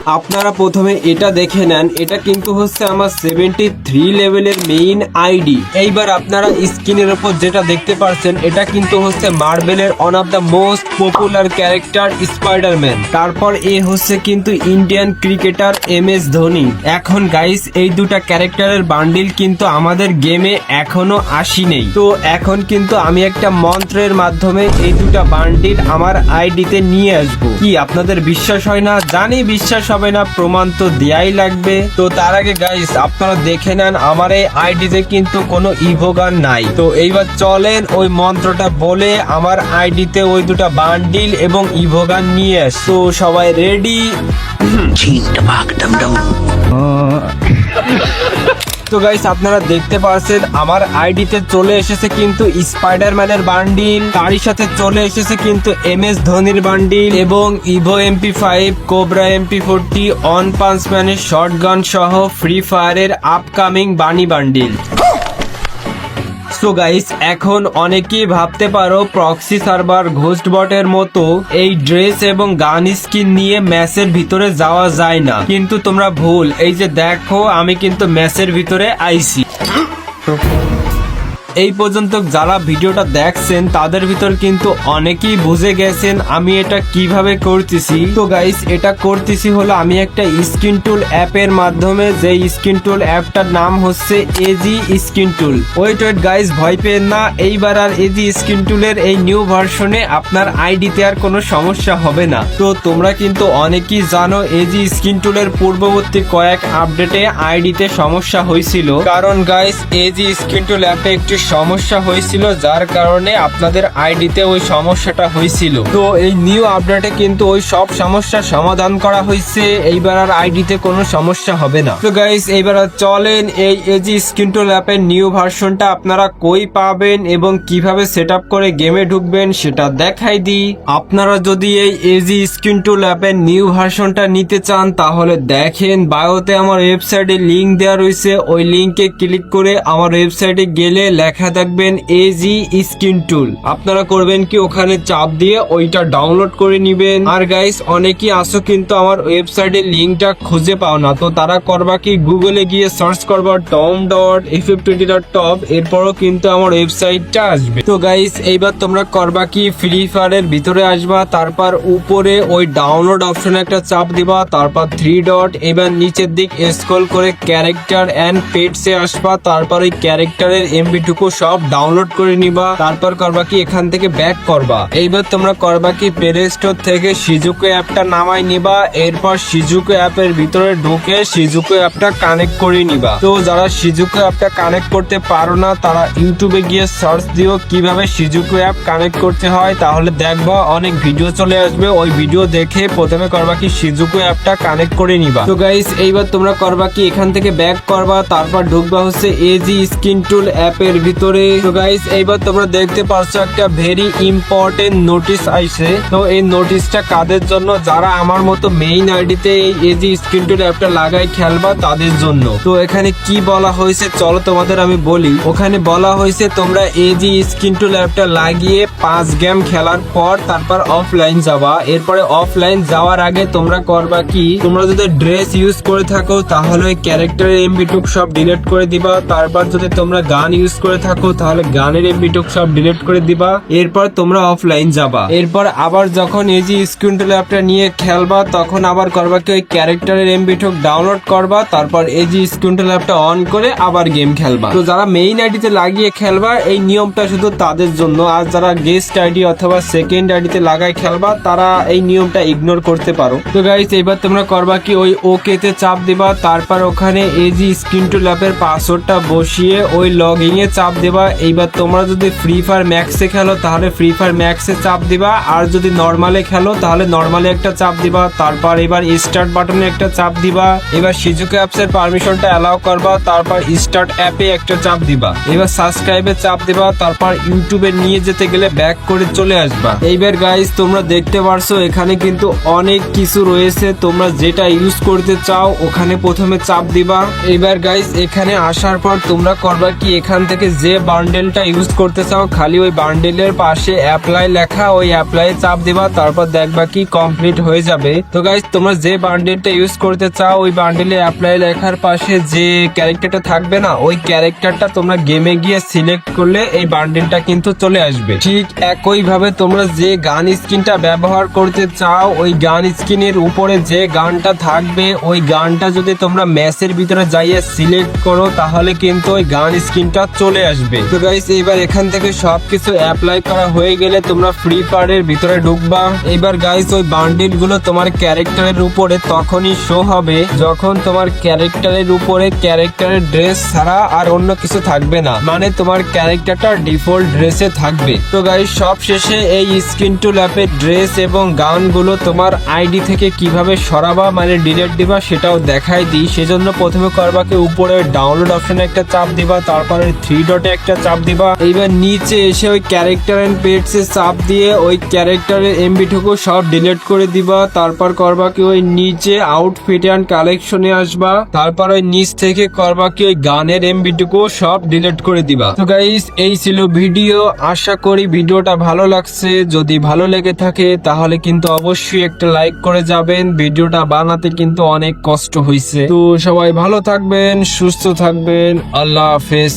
আপনারা প্রথমে এটা দেখে নেন, এটা কিন্তু হচ্ছে আমার 73 লেভেলের মেইন আইডি। এইবার আপনারা স্ক্রিনের উপর যেটা দেখতে পাচ্ছেন এটা কিন্তু হচ্ছে মার্বেলের one of the most popular character Spiderman. তারপর এ হচ্ছে কিন্তু ইন্ডিয়ান ক্রিকেটার MS ধোনি। এখন গাইস এই দুটা ক্যারেক্টারের বান্ডিল কিন্তু আমাদের গেমে এখনো আসি নেই, তো এখন কিন্তু আমি একটা মন্ত্রের মাধ্যমে এই দুটা বান্ডিল আমার আইডিতে নিয়ে আসবো। কি আপনাদের বিশ্বাস হয় না? জানি বিশ্বাস হবে না, প্রমাণ তো দেয়াই লাগবে। তো তার আগে গাইস আপনারা দেখে নেন আমার এই আইডিতে কিন্তু কোনো ইভোগান নাই। তো এইবার চলেন ওই মন্ত্রটা বলে আমার আইডিতে ওই দুটা বান্ডিল এবং ইভোগান নিয়ে আস। তো সবাই রেডি? তো গাইস আপনারা দেখতে পাচ্ছেন আমার আইডিতে চলে এসেছে কিন্তু স্পাইডারম্যানের বান্ডিল, তারই সাথে চলে এসেছে কিন্তু MS ধোনির বান্ডিল এবং Evo MP5, cobra MP40, one punch ম্যানের শটগান সহ ফ্রি ফায়ারের upcoming bunny bundle. So guys এখন অনেকেই ভাবতে পারো প্রক্সি সার্ভার ঘোস্ট বটের মতো এই ড্রেস এবং গান স্কিন নিয়ে ম্যাচের ভিতরে যাওয়া যায় না, কিন্তু তোমরা ভুল। এই যে দেখো আমি কিন্তু ম্যাচের ভিতরে আইছি। এই পর্যন্ত যারা ভিডিওটা দেখছেন তাদের ভিতর কিন্তু অনেকেই বুঝে গেছেন আমি এটা কিভাবে করতেছি। তো গাইস এটা করতেছি হলো আমি একটা স্কিন টুল অ্যাপের মাধ্যমে, যে স্কিন টুল অ্যাপটার নাম হচ্ছে এজি স্কিন টুল। ওয়েট গাইস, ভয় পেন না, এইবার আর এজি স্কিন টুলের এই নিউ ভার্সনে আপনার আইডিতে আর কোনো সমস্যা হবে না। তো তোমরা কিন্তু অনেকেই জানো এজি স্কিন টুলের পূর্ববর্তী কয়েক আপডেটে আইডিতে সমস্যা হয়েছিল, কারণ গাইস এজি স্কিন টুল অ্যাপে একটি সমস্যা হয়েছিল যার কারণে আপনাদের আইডিতে ওই সমস্যাটা হয়েছিল। তো এই নিউ আপডেটে কিন্তু ওই সব সমস্যার সমাধান করা হয়েছে, এইবার আর আইডিতে কোনো সমস্যা হবে না। তো গাইস এইবার চলেন এই এজি স্কিন টুল অ্যাপের নিউ ভার্সনটা আপনারা কই পাবেন এবং কিভাবে সেটআপ করে গেমে ঢুকবেন সেটা দেখাই দিই। আপনারা যদি এই এজি স্কিন টুল অ্যাপের নিউ ভার্সনটা নিতে চান তাহলে দেখেন বায়োতে আমার ওয়েবসাইটে লিংক দেওয়া রয়েছে, ওই লিংকে ক্লিক করে আমার ওয়েবসাইটে গেলে লেখা দেখবেন এজি স্কিন টুল। আপনারা করবেন কি ওখানে চাপ দিয়ে ওইটা ডাউনলোড করে নিবেন। আর গাইস অনেকেই আসো কিন্তু আমার ওয়েবসাইটের লিংকটা খুঁজে পাও না, তো তারা করবা কি গুগলে গিয়ে সার্চ করবা tom.ff20.top, এরপরও কিন্তু আমার ওয়েবসাইটটা আসবে। তো গাইস এইবার তোমরা করবা কি ফ্রি ফায়ারের ভিতরে আসবা, তারপর উপরে ওই ডাউনলোড অপশনে একটা চাপ দিবা, তারপর 3 ডট, এবার নিচের দিক স্ক্রল করে ক্যারেক্টার এন্ড পেটসে আসবা, তারপর ওই ক্যারেক্টারের এমবি টুকু সব ডাউনলোড করে নিবা। তারপর করবা কি এখান থেকে ব্যাক করবা। এইবার তোমরা করবা কি প্লে স্টোর থেকে শিজুকু অ্যাপটা নামাই নিবা, এরপর শিজুকু অ্যাপের ভিতরে ঢুকে শিজুকু অ্যাপটা কানেক্ট করে নিবা। তো যারা শিজুকু অ্যাপটা কানেক্ট করতে পারো না তারা ইউটিউবে গিয়ে সার্চ দিও কিভাবে শিজুকু অ্যাপ কানেক্ট করতে হয়, তাহলে দেখবা অনেক ভিডিও চলে আসবে, ওই ভিডিও দেখে প্রথমে করবা কি শিজুকু অ্যাপটা কানেক্ট করে নিবা। তো গাইস এইবার তোমরা করবা কি এখান থেকে ব্যাক করবা, তারপর ঢুকবা হচ্ছে এজি স্কিন টুল অ্যাপের ভিতরে। তো গাইস এইবার তোমরা দেখতে পাচ্ছ একটা ভেরি ইম্পর্টেন্ট নোটিশ আইছে। তো এই নোটিশটা কাদের জন্য? যারা আমার মতো মেইন আইডিতে এই এজি স্ক্রিন টুল অ্যাপটা লাগাই খেলবা তাদের জন্য। তো এখানে কি বলা হয়েছে চলো তোমাদের আমি বলি। ওখানে বলা হয়েছে তোমরা এজি স্ক্রিন টুল অ্যাপটা লাগিয়ে 5 গেম খেলার পর তারপর অফলাইন যাবা। এরপরে অফলাইন যাওয়ার আগে তোমরা করবা কি, তোমরা যদি ড্রেস ইউজ করে থাকো তাহলে ওই ক্যারেক্টারের এমবি টুক সব ডিলিট করে দিবা। তারপর যদি তোমরা গান ইউজ করে থাকো তাহলে গানের এমবি টুক সব ডিলিট করে দিবা। এরপর তোমরা অফলাইন যাবা। এরপর আবার যখন এজি স্ক্রিন টুল অ্যাপটা নিয়ে খেলবা তখন আবার করবা কি ওই ক্যারেক্টারের এমবি টুক ডাউনলোড করবা, তারপর এজি স্ক্রিন টুল অ্যাপটা অন করে আবার গেম খেলবা। তো যারা মেইন আইডিতে লাগিয়ে খেলবা এই নিয়মটা শুধু তাদের জন্য, আর যারা গেস্ট আইডি অথবা সেকেন্ড আইডিতে লাগাই খেলবা তারা এই নিয়মটা ইগনোর করতে পারো। তো গাইস এবার তোমরা করবা কি ওই ওকে তে চাপ দিবা, তারপর ওখানে এজি স্ক্রিন টুল অ্যাপের পাসওয়ার্ডটা বসিয়ে ওই লগইন এ চাপ দেবা। এইবার তোমরা যদি ফ্রি ফায়ার ম্যাক্সে খেলো তাহলে ফ্রি ফায়ার ম্যাক্সে চাপ দিবা, আর যদি নর্মালে খেলো তাহলে নর্মালে একটা চাপ দিবা। তারপর এবার স্টার্ট বাটনে একটা চাপ দিবা। এবার শিজুকু অ্যাপসের পারমিশনটা অ্যালাউ করবা, তারপর স্টার্ট অ্যাপে একটা চাপ দিবা। এবার সাবস্ক্রাইবে চাপ দিবা, তারপর ইউটিউবে নিয়ে যেতে গেলে ব্যাক করে চলে আসবা। এইবার গাইস তোমরা দেখতে পারছো এখানে কিন্তু অনেক কিছু রয়েছে, তোমরা যেটা ইউজ করতে চাও ওখানে প্রথমে চাপ দিবা। এইবার গাইস এখানে আসার পর তোমরা করবা কি এখান থেকে যে বান্ডেলটা ইউজ করতে চাও খালি ওই বান্ডেলের পাশে অ্যাপ্লাই লেখা, ওই অ্যাপ্লাই চাপ দিবা, তারপর দেখবা কি কমপ্লিট হয়ে যাবে। তো গাইস তোমরা যে বান্ডেলটা ইউজ করতে চাও ওই বান্ডেলে অ্যাপ্লাই লেখার পাশে যে ক্যারেক্টারটা থাকবে না, ওই ক্যারেক্টারটা তোমরা গেমে গিয়ে সিলেক্ট করলে এই বান্ডেলটা কিন্তু চলে আসবে। ঠিক একই ভাবে তোমরা যে গান স্কিনটা ব্যবহার করতে চাও ওই গান স্কিনের উপরে যে গানটা থাকবে ওই গানটা যদি তোমরা ম্যাচের ভিতরে যাইয়ে সিলেক্ট করো তাহলে কিন্তু ওই গান স্কিনটা চলে আসবে। তো গাইস এবার এখান থেকে সবকিছু অ্যাপ্লাই করা হয়ে গেলে তোমরা ফ্রি ফায়ারের ভিতরে ঢুকবা। এবার গাইস ওই বান্ডিল গুলো তোমার ক্যারেক্টারের উপরে তখনই শো হবে যখন তোমার ক্যারেক্টারের উপরে ক্যারেক্টারের ড্রেস ছাড়া আর অন্য কিছু থাকবে না, মানে তোমার ক্যারেক্টারটা ডিফল্ট ড্রেসে থাকবে। তো গাইস সব শেষে এই স্কিন টুল অ্যাপের ড্রেস এবং গানগুলো তোমার আইডি থেকে কিভাবে সরাবা মানে ডিলিট দিবা সেটাও দেখাই দিই। সেজন্য প্রথমে করবা কি উপরে ডাউনলোড অপশনে একটা চাপ দিবা, তারপরে 3 ডটে একটা চাপ দিবা। এইবার নিচে এসে ওই ক্যারেক্টার এন্ড পেটস এ চাপ দিয়ে ওই ক্যারেক্টারের এমবি টুকু সব ডিলিট করে দিবা। তারপর করবা কি ওই নিচে আউটফিট এন্ড কালেকশনে আসবা, তারপর ওই নিচ থেকে করবা কি ওই গানের এমবি টুকু সব ডিলিট করে দিবা। তো গাইস এই ছিল ভিডিও, আশা করি ভিডিওটা ভালো লাগছে। যদি ভালো লেগে থাকে তাহলে কিন্তু অবশ্যই একটা লাইক করে যাবেন, ভিডিওটা বানাতে কিন্তু অনেক কষ্ট হয়েছে। তো সবাই ভালো থাকবেন, সুস্থ থাকবেন, আল্লাহ হাফেজ।